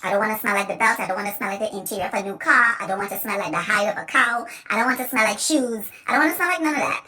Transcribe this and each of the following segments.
I don't want to smell like the belt. I don't want to smell like the interior of a new car. I don't want to smell like the hide of a cow. I don't want to smell like shoes. I don't want to smell like none of that.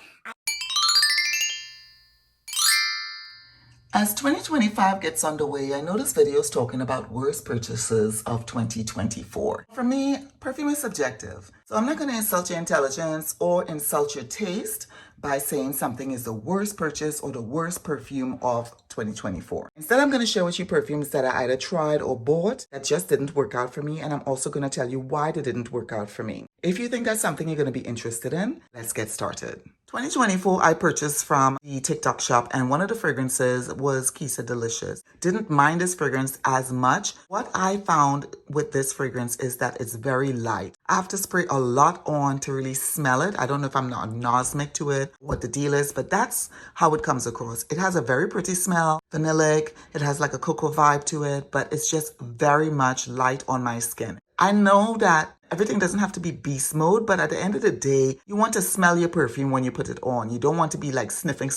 As 2025 gets underway, I notice videos talking about worst purchases of 2024. For me, perfume is subjective. So I'm not going to insult your intelligence or insult your taste by saying something is the worst purchase or the worst perfume of 2024. Instead, I'm going to share with you perfumes that I either tried or bought that just didn't work out for me, and I'm also going to tell you why they didn't work out for me. If you think that's something you're going to be interested in, let's get started. 2024, I purchased from the TikTok shop, and one of the fragrances was Kissa Delicious. Didn't mind this fragrance as much. What I found with this fragrance is that it's very light. I have to spray a lot on to really smell it. I don't know if I'm not nosmic to it, what the deal is, but that's how it comes across. It has a very pretty smell, vanillic. It has like a cocoa vibe to it, but it's just very much light on my skin. I know that everything doesn't have to be beast mode, but at the end of the day, you want to smell your perfume when you put it on. You don't want to be like sniffing,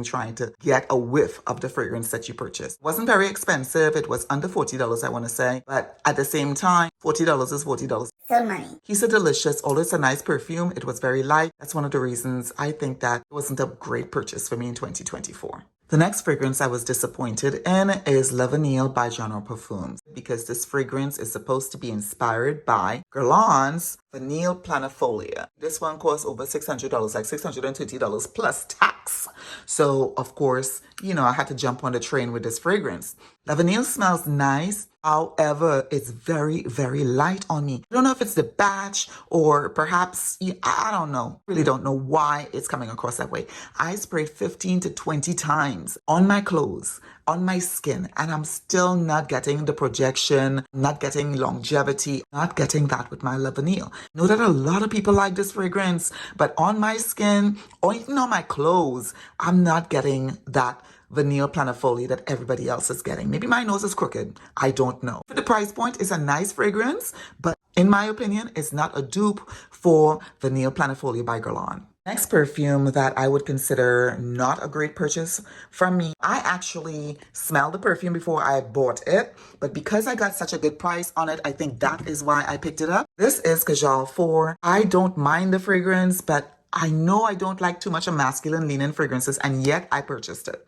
trying to get a whiff of the fragrance that you purchased. It wasn't very expensive. It was under $40, I want to say. But at the same time, $40 is $40. Still money. Kissa Delicious, although it's a nice perfume, it was very light. That's one of the reasons I think that it wasn't a great purchase for me in 2024. The next fragrance I was disappointed in is Vaniglia by Perfumes, because this fragrance is supposed to be inspired by Guerlain's Vanille Planifolia. This one costs over $600, like $620 plus tax. So, of course, I had to jump on the train with this fragrance. Vanille smells nice. However, it's very, very light on me. I don't know if it's the batch or perhaps, I don't know. Really don't know why it's coming across that way. I sprayed 15 to 20 times on my clothes, on my skin, and I'm still not getting the projection, not getting longevity, not getting that with my Vanille. Know that a lot of people like this fragrance, but on my skin or even on my clothes, I'm not getting that Vanille Planifolia that everybody else is getting. Maybe my nose is crooked. I don't know. For the price point, it's a nice fragrance, but in my opinion, it's not a dupe for Vanille Planifolia by Guerlain. Next perfume that I would consider not a great purchase from me. I actually smelled the perfume before I bought it, but because I got such a good price on it, I think that is why I picked it up. This is Kajal IV. I don't mind the fragrance, but I know I don't like too much of masculine leaning fragrances, and yet I purchased it.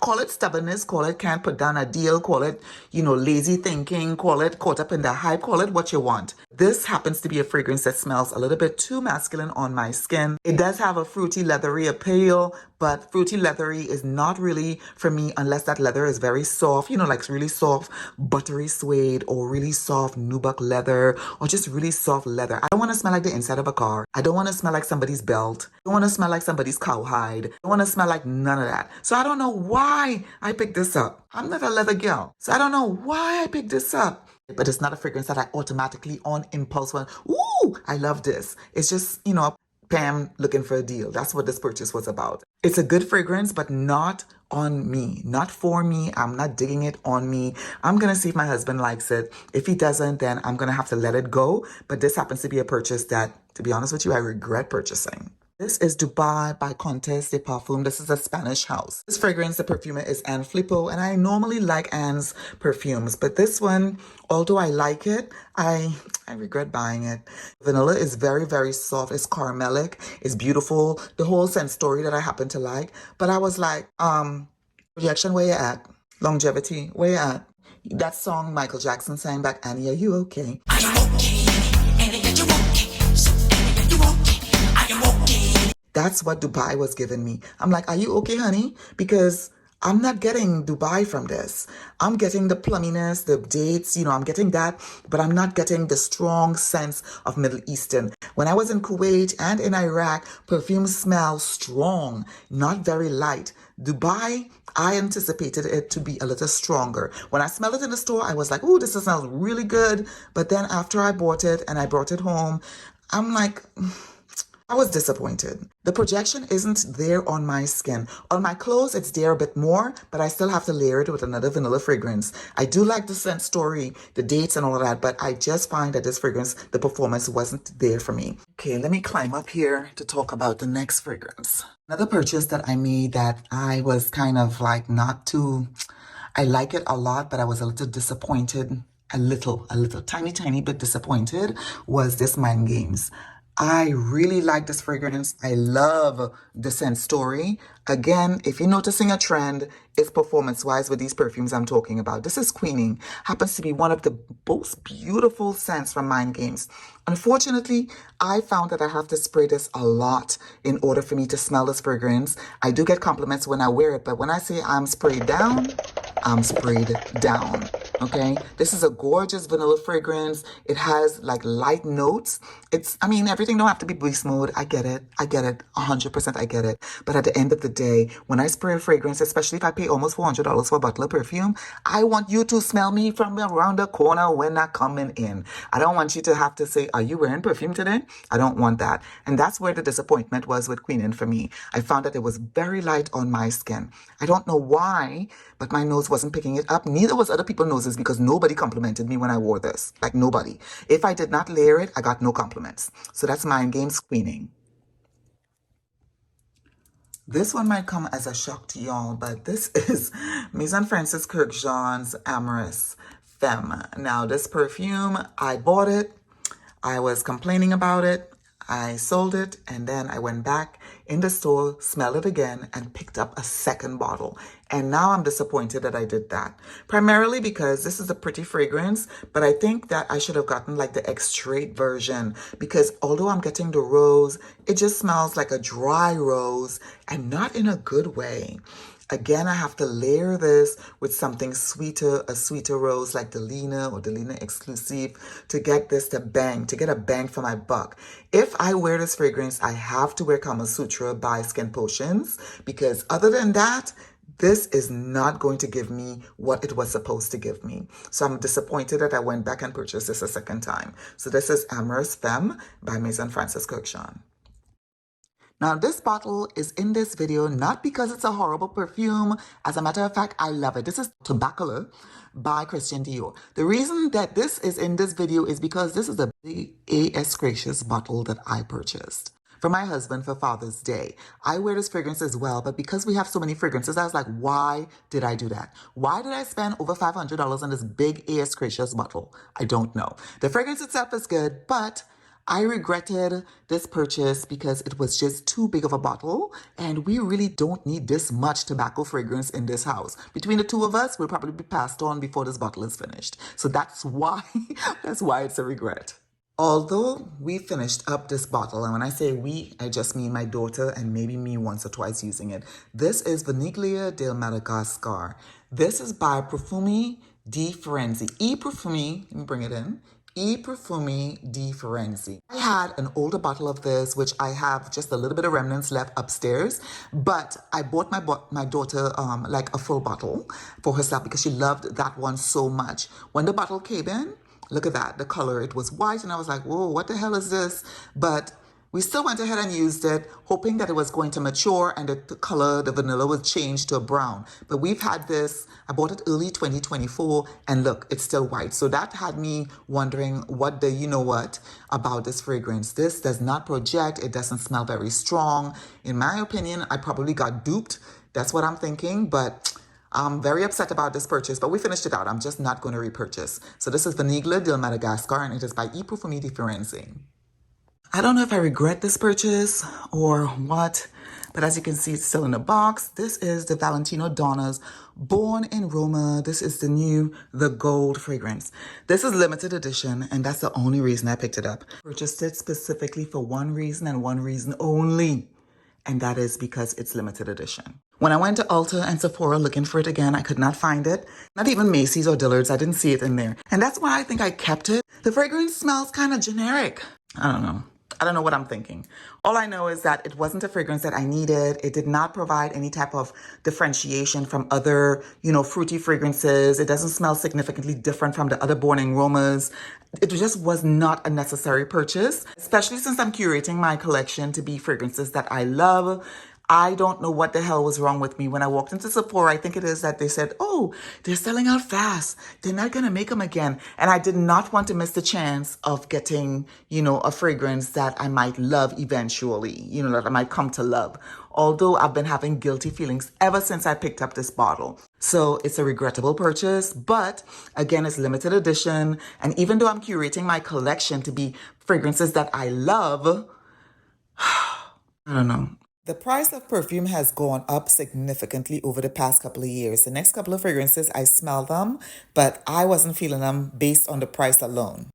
Call it stubbornness, call it can't put down a deal, call it, lazy thinking, call it caught up in the hype, call it what you want. This happens to be a fragrance that smells a little bit too masculine on my skin. It does have a fruity, leathery appeal, but fruity, leathery is not really for me unless that leather is very soft, like really soft, buttery suede or really soft nubuck leather or just really soft leather. I don't want to smell like the inside of a car. I don't want to smell like somebody's belt. I don't want to smell like somebody's cowhide. I don't want to smell like none of that. So I don't know why I picked this up. I'm not a leather girl, so I don't know why I picked this up. But it's not a fragrance that I automatically on impulse went, ooh, I love this. It's just, Pam looking for a deal. That's what this purchase was about. It's a good fragrance, but not on me, not for me. I'm not digging it on me. I'm going to see if my husband likes it. If he doesn't, then I'm going to have to let it go. But this happens to be a purchase that, to be honest with you, I regret purchasing. This is Dubai by Contes de Perfume. This is a Spanish house. This fragrance, the perfumer is Anne Flippo, and I normally like Anne's perfumes, but this one, although I like it, I regret buying it. Vanilla is very, very soft. It's caramelic. It's beautiful. The whole scent story that I happen to like, but I was like, projection, where you at? Longevity, where you at? That song Michael Jackson sang back, Annie, are you okay? I am okay, Annie, are you okay? That's what Dubai was giving me. I'm like, are you okay, honey? Because I'm not getting Dubai from this. I'm getting the plumminess, the dates, I'm getting that, but I'm not getting the strong sense of Middle Eastern. When I was in Kuwait and in Iraq, perfume smells strong, not very light. Dubai, I anticipated it to be a little stronger. When I smelled it in the store, I was like, oh, this smells really good. But then after I bought it and I brought it home, I'm like, I was disappointed. The projection isn't there on my skin. On my clothes, it's there a bit more, but I still have to layer it with another vanilla fragrance. I do like the scent story, the dates and all of that, but I just find that this fragrance, the performance wasn't there for me. Okay, let me climb up here to talk about the next fragrance. Another purchase that I made that I was kind of like I like it a lot, but I was a little disappointed tiny bit disappointed was this Mind Games. I really like this fragrance. I love the scent story. Again, if you're noticing a trend, it's performance-wise with these perfumes I'm talking about. This is Queening. Happens to be one of the most beautiful scents from Mind Games. Unfortunately, I found that I have to spray this a lot in order for me to smell this fragrance. I do get compliments when I wear it, but when I say I'm sprayed down, I'm sprayed down. Okay, this is a gorgeous vanilla fragrance. It has like light notes. I mean, everything don't have to be beast mode. I get it. 100% I get it. But at the end of the day, when I spray a fragrance, especially if I pay almost $400 for a bottle of perfume, I want you to smell me from around the corner when I'm coming in. I don't want you to have to say, are you wearing perfume today? I don't want that. And that's where the disappointment was with Queenin for me. I found that it was very light on my skin. I don't know why, but my nose wasn't picking it up. Neither was other people's noses because nobody complimented me when I wore this. Like nobody. If I did not layer it, I got no compliments. So that's Mind Games Queening. This one might come as a shock to y'all, but this is Maison Francis Kurkdjian's Amorous Fem. Now, this perfume, I bought it. I was complaining about it. I sold it, and then I went back in the store, smelled it again, and picked up a second bottle. And now I'm disappointed that I did that. Primarily because this is a pretty fragrance, but I think that I should have gotten like the extrait version because although I'm getting the rose, it just smells like a dry rose and not in a good way. Again, I have to layer this with something sweeter, a sweeter rose like Delina or Delina Exclusive to get this to get a bang for my buck. If I wear this fragrance, I have to wear Kama Sutra by Skin Potions because other than that, this is not going to give me what it was supposed to give me. So I'm disappointed that I went back and purchased this a second time. So this is Amorous Femme by Maison Francis Kurkdjian. Now, this bottle is in this video not because it's a horrible perfume. As a matter of fact, I love it. This is Tobacco by Christian Dior. The reason that this is in this video is because this is a big A.S. Gracious bottle that I purchased for my husband for Father's Day. I wear this fragrance as well, but because we have so many fragrances, I was like, why did I do that? Why did I spend over $500 on this big A.S. Gracious bottle? I don't know. The fragrance itself is good, but I regretted this purchase because it was just too big of a bottle and we really don't need this much tobacco fragrance in this house. Between the two of us, we'll probably be passed on before this bottle is finished. So that's why, that's why it's a regret. Although we finished up this bottle, and when I say we, I just mean my daughter and maybe me once or twice using it. This is Vaniglia del Madagascar. This is by Perfume di Firenze. Perfume, let me bring it in. Perfume di Firenze. I had an older bottle of this, which I have just a little bit of remnants left upstairs, but I bought my daughter like a full bottle for herself because she loved that one so much. When the bottle came in, look at that, the color, it was white, and I was like, whoa, what the hell is this? But we still went ahead and used it, hoping that it was going to mature and the color, the vanilla, would change to a brown. But we've had this, I bought it early 2024, and look, it's still white. So that had me wondering what the you know what about this fragrance. This does not project, it doesn't smell very strong. In my opinion, I probably got duped. That's what I'm thinking, but I'm very upset about this purchase, but we finished it out. I'm just not going to repurchase. So this is Vaniglia del Madagascar, and it is by Perfume di Firenze. I don't know if I regret this purchase or what, but as you can see, it's still in the box. This is the Valentino Donna's Born in Roma. This is the gold fragrance. This is limited edition, and that's the only reason I picked it up. Purchased it specifically for one reason and one reason only, and that is because it's limited edition. When I went to Ulta and Sephora looking for it again, I could not find it. Not even Macy's or Dillard's, I didn't see it in there. And that's why I think I kept it. The fragrance smells kind of generic. I don't know. I don't know what I'm thinking. All I know is that it wasn't a fragrance that I needed. It did not provide any type of differentiation from other, fruity fragrances. It doesn't smell significantly different from the other Born in Romas. It just was not a necessary purchase, especially since I'm curating my collection to be fragrances that I love. I don't know what the hell was wrong with me. When I walked into Sephora, I think it is that they said, oh, they're selling out fast. They're not going to make them again. And I did not want to miss the chance of getting, a fragrance that I might love eventually, that I might come to love. Although I've been having guilty feelings ever since I picked up this bottle. So it's a regrettable purchase, but again, it's limited edition. And even though I'm curating my collection to be fragrances that I love, I don't know. The price of perfume has gone up significantly over the past couple of years. The next couple of fragrances, I smell them, but I wasn't feeling them based on the price alone.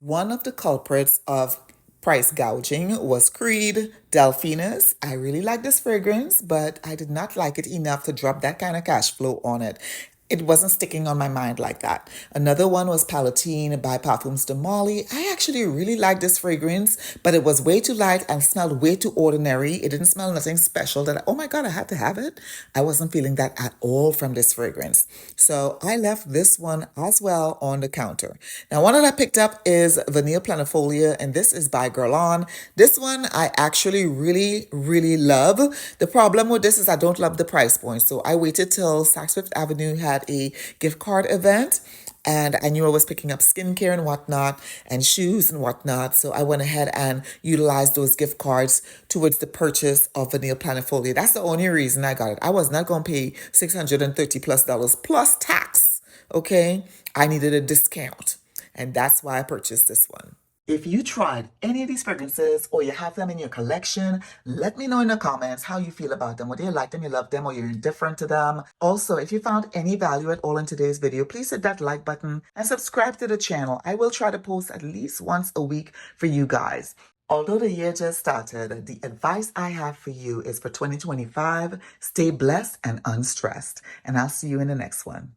One of the culprits of price gouging was Creed Delphinus. I really like this fragrance, but I did not like it enough to drop that kind of cash flow on it. It wasn't sticking on my mind like that. Another one was Palatine by Parfums de Molly. I actually really liked this fragrance, but it was way too light and smelled way too ordinary. It didn't smell nothing special that, oh my God, I had to have it. I wasn't feeling that at all from this fragrance. So I left this one as well on the counter. Now, one that I picked up is Vanilla Planifolia, and this is by Guerlain. This one I actually really love. The problem with this is I don't love the price point. So I waited till Saks Fifth Avenue had a gift card event, and I knew I was picking up skincare and whatnot and shoes and whatnot. So I went ahead and utilized those gift cards towards the purchase of Vanilla Planifolia. That's the only reason I got it. I was not going to pay $630 plus tax. Okay. I needed a discount, and that's why I purchased this one. If you tried any of these fragrances or you have them in your collection, let me know in the comments how you feel about them. Whether you like them, you love them, or you're indifferent to them. Also, if you found any value at all in today's video, please hit that like button and subscribe to the channel. I will try to post at least once a week for you guys. Although the year just started, the advice I have for you is for 2025, stay blessed and unstressed. And I'll see you in the next one.